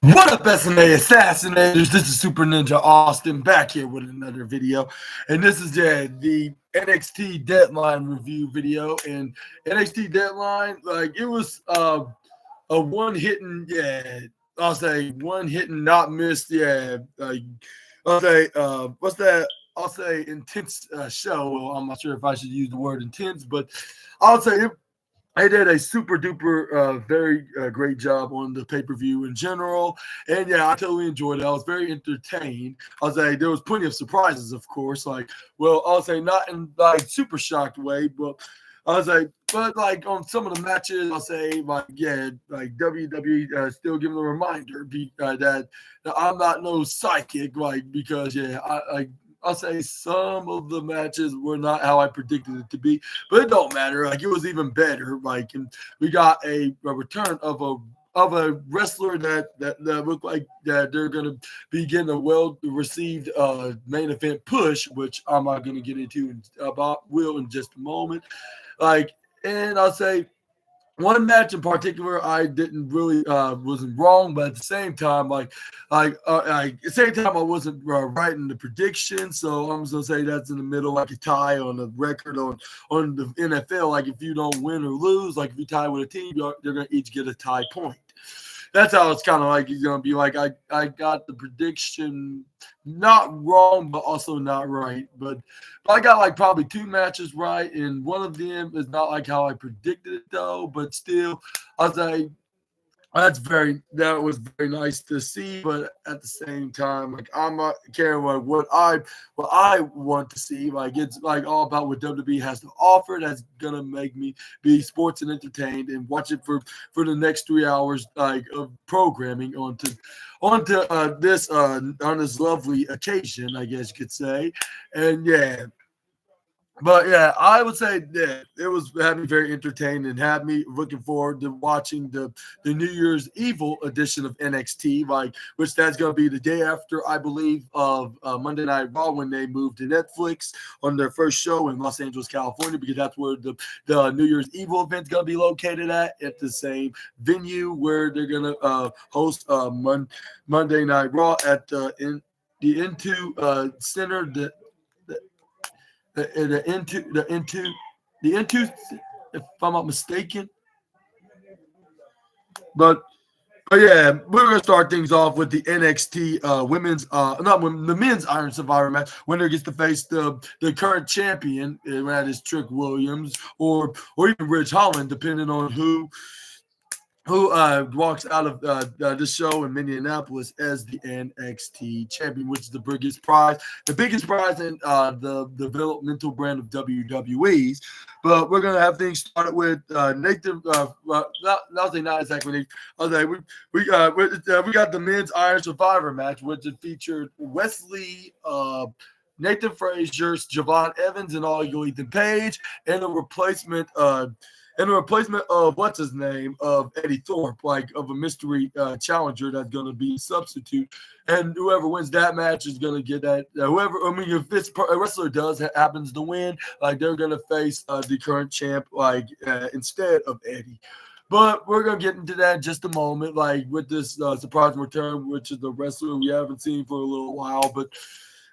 What up, SNA Assassinators? This is Super Ninja Austin back here with another video. And this is the NXT Deadline review video. And NXT Deadline, like, it was a one-hitting, I'll say one-hitting, not missed, I'll say, what's that? I'll say intense show. Well, I'm not sure if I should use the word intense, but I'll say it. I did a super duper, very great job on the pay per view in general, and yeah, I totally enjoyed it. I was very entertained. I'll say there was plenty of surprises, of course. Like, well, I'll say not in like super shocked way, but I was like, but like on some of the matches, I'll say like like WWE still giving a reminder that I'm not no psychic, like because I'll say some of the matches were not how I predicted it to be, but it don't matter. Like it was even better. Like and we got a return of a wrestler that looked like that they're gonna be getting a well received main event push, which I'm not gonna get into about will in just a moment. Like, and I'll say one match in particular, I didn't really wasn't wrong, but at the same time, at the same time, I wasn't writing the prediction. So I'm just gonna say that's in the middle, like a tie on the record on the NFL. Like if you don't win or lose, like if you tie with a team, they're gonna each get a tie point. That's how it's kind of like it's gonna be. Like I got the prediction not wrong, but also not right. But I got like probably two matches right, and one of them is not like how I predicted it though. But still, I was like, that was very nice to see, but at the same time, like I'm not caring what I want to see. Like it's like all about what WWE has to offer. That's gonna make me be sports and entertained and watch it for the next 3 hours like of programming onto this on this lovely occasion, I guess you could say. And yeah, but yeah, I would say that it was had me very entertained and had me looking forward to watching the New Year's Evil edition of NXT, like which that's going to be the day after, I believe, of Monday Night Raw when they moved to Netflix on their first show in Los Angeles, California, because that's where the New Year's Evil event's going to be located at the same venue where they're going to host Monday Night Raw at the Into Center. The into, if I'm not mistaken. But yeah, we're gonna start things off with the NXT women's not women, the men's Iron Survivor match. Winner gets to face the current champion, that is Trick Williams or even Ridge Holland, depending on who walks out of this show in Minneapolis as the NXT champion, which is the biggest prize in the developmental brand of WWE's. But we're gonna have things started with Nathan. Not exactly Nathan. Okay, we got the men's Iron Survivor match, which featured Wesley. Nathan Frazier, Javon Evans, and all you Ethan Page, and a replacement of what's his name of Eddie Thorpe, like of a mystery challenger that's going to be a substitute, and whoever wins that match is going to get that. If this wrestler happens to win, like they're going to face the current champ, like instead of Eddie. But we're gonna get into that in just a moment, like with this surprise return, which is the wrestler we haven't seen for a little while, but.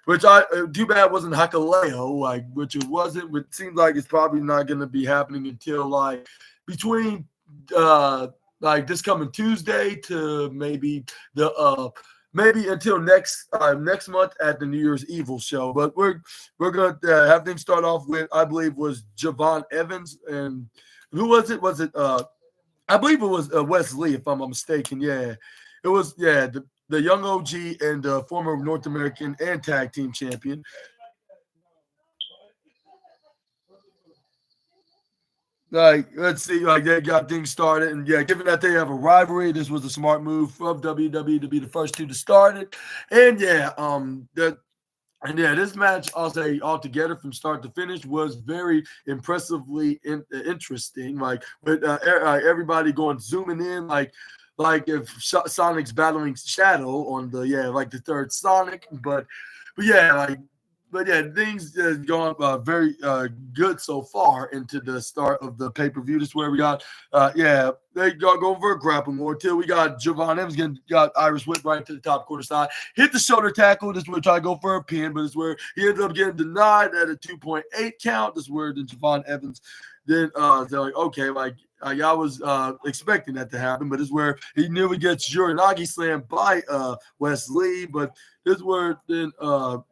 Which too bad wasn't Hakaleo, like which it wasn't. It seems like it's probably not going to be happening until like between like this coming Tuesday to maybe maybe until next month at the New Year's Evil show. But we're gonna have things start off with, I believe, was Javon Evans, and who was it? Was it I believe it was Wesley, if I'm not mistaken. Yeah, it was. Yeah, the young OG and former North American and tag team champion. Like, let's see, like they got things started, and yeah, given that they have a rivalry, this was a smart move from WWE to be the first two to start it, and this match, I'll say, altogether from start to finish was very impressively interesting. Like with everybody going zooming in, like if Sonic's battling Shadow on the like the third Sonic, but yeah, like but yeah, things have gone very good so far into the start of the pay-per-view. This is where we got, they got going for a grappling war until we got Javon Evans got Irish whip right to the top quarter side, hit the shoulder tackle. This is where we try to go for a pin, but this is where he ended up getting denied at a 2.8 count. This is where then Javon Evans then they're like, okay, like I was expecting that to happen, but this is where he nearly gets Uranagi slammed by Wes Lee, but this is where then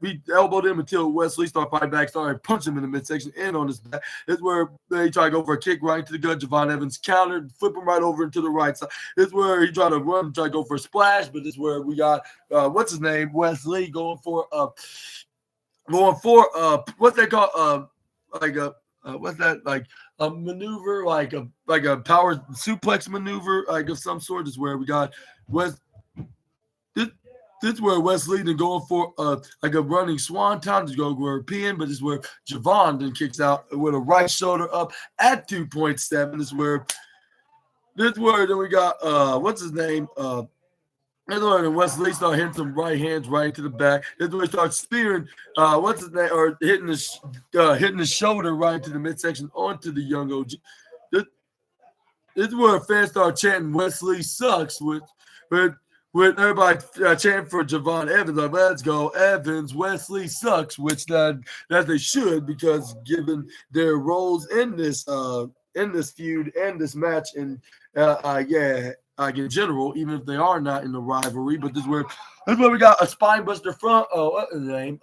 we elbowed him until Wesley started fighting back, started punching him in the midsection and on his back. This is where they try to go for a kick right into the gut. Javon Evans countered, flip him right over into the right side. This is where he tried to run, try to go for a splash, but this is where we got what's his name, Wesley going for what they call what's that, like a maneuver, like a power suplex maneuver, like of some sort. Is where we got Wes. This is where Wesley then going for like a running swanton to go for a pin, but this is where Javon then kicks out with a right shoulder up at 2.7. This is where then we got what's his name? And Wesley started hitting some right hands right into the back. This is where he starts spearing what's his name, or hitting the shoulder right into the midsection onto the young OG. This is where fans start chanting Wesley sucks, with everybody chanting for Javon Evans, like, let's go, Evans, Wesley sucks, which that they should, because given their roles in this feud and this match, and like in general, even if they are not in the rivalry, but this is where we got a spine buster from what's his name?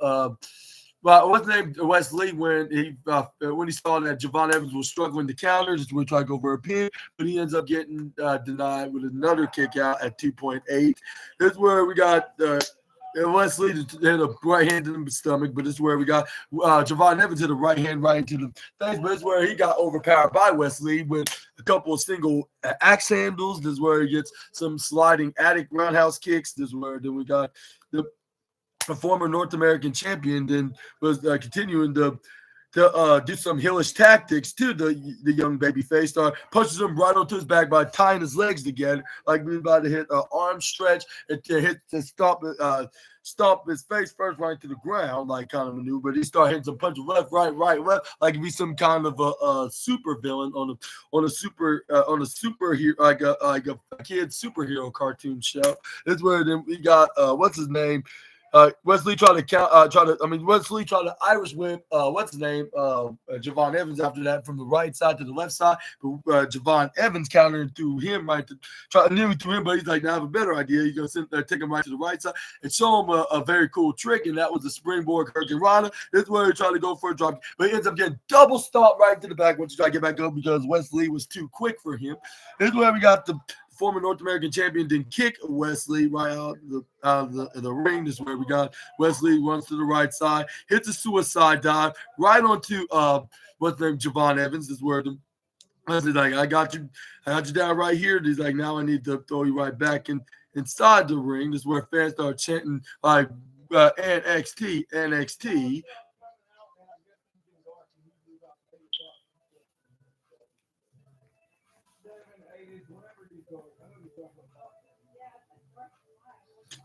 What's his name? Wesley, when he saw that Javon Evans was struggling to counter, just would try to go for a pin, but he ends up getting denied with another kick out at 2.8. This is where we got Wesley hit a right hand in the stomach, but this is where we got Javon Evans hit a right hand right into the face, but this is where he got overpowered by Wesley with a couple of single axe handles. This is where he gets some sliding attic roundhouse kicks. This is where then we got the former North American champion then was continuing to do some heelish tactics to the young baby face. Pushes him right onto his back by tying his legs together, like we about to hit an arm stretch and to stomp his face first right to the ground, like kind of maneuver. But he started hitting some punches left, right, left, like if he's some kind of a super villain on a superhero, like a kid's superhero cartoon show. That's where then we got what's his name. Wesley tried to Irish whip what's his name, Javon Evans after that from the right side to the left side, but Javon Evans countered through him right to try nearly through him, but he's like, now I have a better idea. He's gonna sit there, take him right to the right side and show him a very cool trick, and that was the springboard Hurricane Rana. This is where he tried to go for a drop, but he ends up getting double stomped right to the back once he tried to get back up because Wesley was too quick for him. This is where we got the former North American champion didn't kick Wesley right out of the ring. This is where we got Wesley runs to the right side, hits a suicide dive right onto what's the name, Javon Evans. This is where Wesley's like, I got you down right here. He's like, now I need to throw you right back inside the ring. This is where fans start chanting like NXT.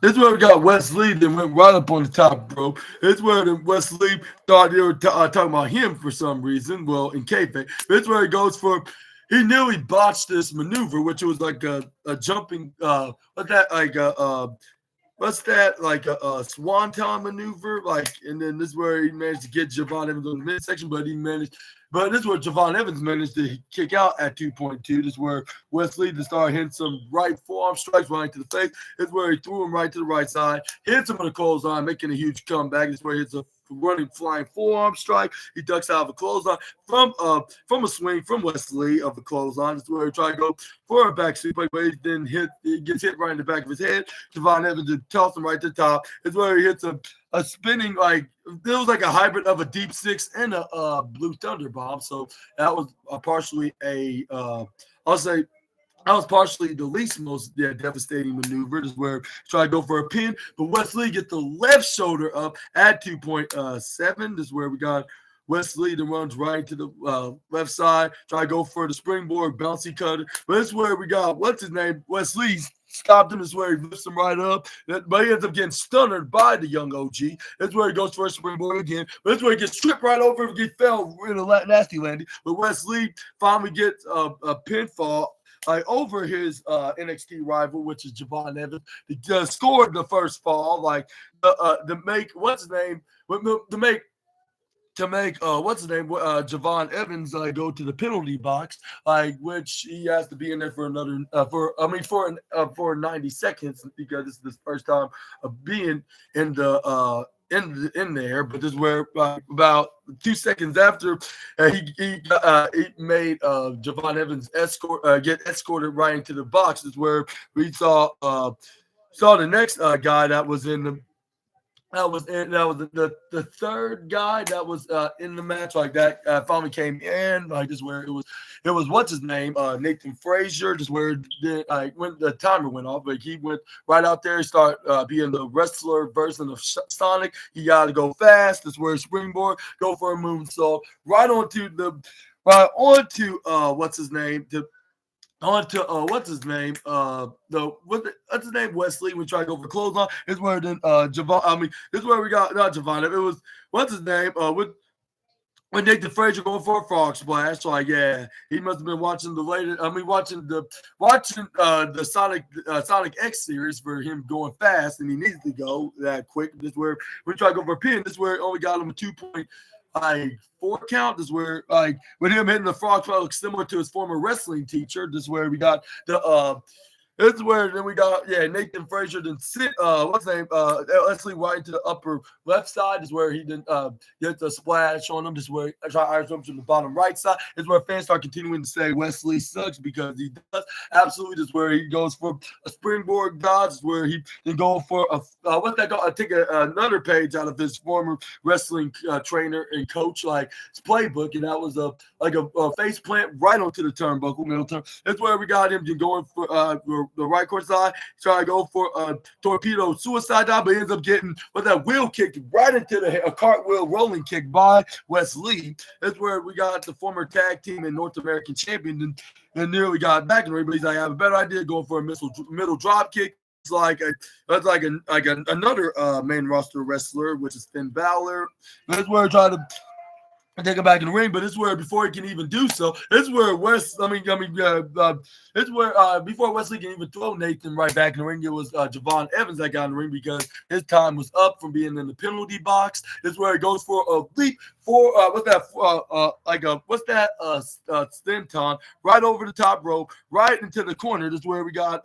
This is where we got Wesley then went right up on the top rope. This is where Wesley thought they were talking about him for some reason. Well, in kayfabe. This is where he goes for. He nearly botched this maneuver, which was like a jumping. What's that? Like a swanton maneuver. Like, and then this is where he managed to get Javon Evans on the midsection, but this is where Javon Evans managed to kick out at 2.2. This is where Wesley just started hitting some right forearm strikes right to the face. This is where he threw him right to the right side, hits him with a clothesline, making a huge comeback. This is where he hits a running flying forearm strike. He ducks out of a clothesline from a swing from Wesley of the clothesline. This is where he tried to go for a back suplex, but he gets hit right in the back of his head. Javon Evans just tossed him right to the top. This is where he hits a spinning, like it was like a hybrid of a deep six and a blue thunder bomb. So that was partially the least most devastating maneuver. This is where he tried to go for a pin, but Wesley gets the left shoulder up at 2.7. This is where we got Wesley that runs right to the left side, try to go for the springboard bouncy cutter. But this is where we got what's his name, Wesley's stopped him. This is where he lifts him right up. But he ends up getting stunned by the young OG. That's where he goes for a springboard again. But that's where he gets tripped right over and he fell in a nasty landing. But Wes Lee finally gets a pinfall over his NXT rival, which is Javon Evans. He scored the first fall, to make what's his name Javon Evans go to the penalty box, which he has to be in there for another for 90 seconds because this is his first time of being in the in there. But this is where about 2 seconds after he made Javon Evans get escorted right into the box. Is where we saw the next guy that was in the. That was the third guy that was in the match that finally came in. Just where it was what's his name, Nathan Frazier. Just where when the timer went off, but he went right out there. He started being the wrestler version of Sonic. He got to go fast. That's where springboard, go for a moonsault right onto what's his name. What's his name? What's his name? Wesley. We try to go for clothesline. It's where then Javon. This is where we got not Javon. It was what's his name? When Nathan Frazier going for a frog splash. He must have been watching watching the Sonic X series for him going fast, and he needs to go that quick. This is where we try to go for a pin. This is where it only got him a 2.4 count. This is where with him hitting the frog splash looks similar to his former wrestling teacher. This is where we got the this is where then we got Nathan Frazier then sit what's his name Leslie right into the upper left side. This is where he then gets a splash on him. This is where I try Irish jump to the bottom right side. This is where fans start continuing to say Wesley sucks because he does absolutely. This is where he goes for a springboard dodge. This is where he can go for a what's that called? I take another page out of his former wrestling trainer and coach his playbook, and that was a face plant right onto the turnbuckle, middle turn. That's where we got him going for the right court side, try to go for a torpedo suicide dive, but he ends up getting that wheel kick right into a cartwheel rolling kick by Wes Lee. That's where we got the former tag team and North American champion, and nearly got back in the ring, but he's I have a better idea going for a middle drop kick. It's another main roster wrestler, which is Finn Balor. That's where I try to take him back in the ring, but this is where before he can even do so, this is where before Wesley can even throw Nathan right back in the ring, it was Javon Evans that got in the ring because his time was up from being in the penalty box. This is where he goes for a leap for Stenton right over the top rope, right into the corner. This is where we got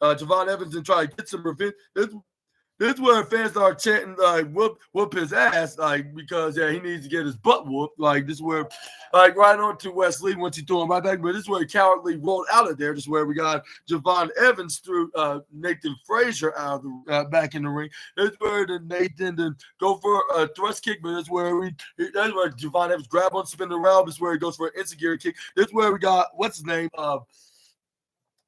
Javon Evans and try to get some revenge. This is where fans start chanting whoop his ass because he needs to get his butt whooped. This is where right on to Wesley once he threw him right back. But this is where he cowardly rolled out of there. This is where we got Javon Evans threw Nathan Frazier out of the back in the ring. This is where Nathan then go for a thrust kick, but that's where Javon Evans grab on, spin around. This is where he goes for an insecure kick. This is where we got what's his name?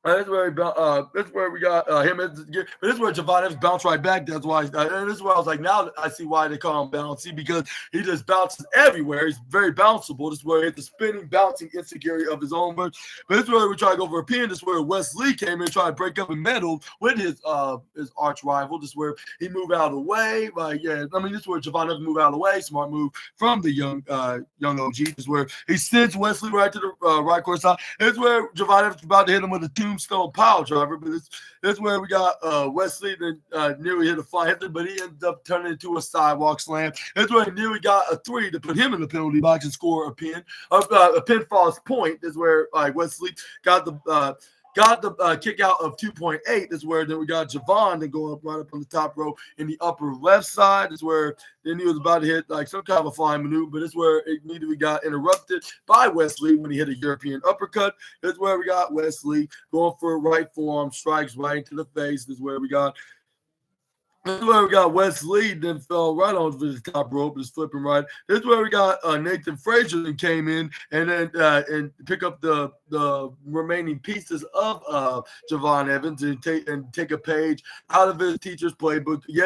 That's where we got him. But this is where Javon Evans bounced right back. That's why. And this is where I was like, now I see why they call him bouncy because he just bounces everywhere. He's very bounceable. This is where he hit the spinning, bouncing insecurity of his own verse. But this is where we try to go for a pin. This is where Wes Lee came in, trying to break up and meddle with his arch rival. This is where he moved out of the way. This is where Javon Evans moved out of the way. Smart move from the young OG. This is where he sends Wesley right to the right court side. This is where Javon Evans is about to hit him with a tombstone pile driver, but that's where we got Wesley that nearly hit a fly hitter, but he ended up turning into a sidewalk slam. That's where he nearly got a 3 to put him in the penalty box and score a pinfall's point. Is where Wesley got the kick out of 2.8. This is where then we got Javon then going up right up on the top row in the upper left side. This is where then he was about to hit some kind of a flying maneuver, but this is where it immediately got interrupted by Wesley when he hit a European uppercut. This is where we got Wesley going for a right forearm strikes right into the face. This is where we got Wes Lee then fell right onto the top rope, just flipping right. This is where we got Nathan Frazier that came in and then and pick up the remaining pieces of Javon Evans and take a page out of his teacher's playbook. Yet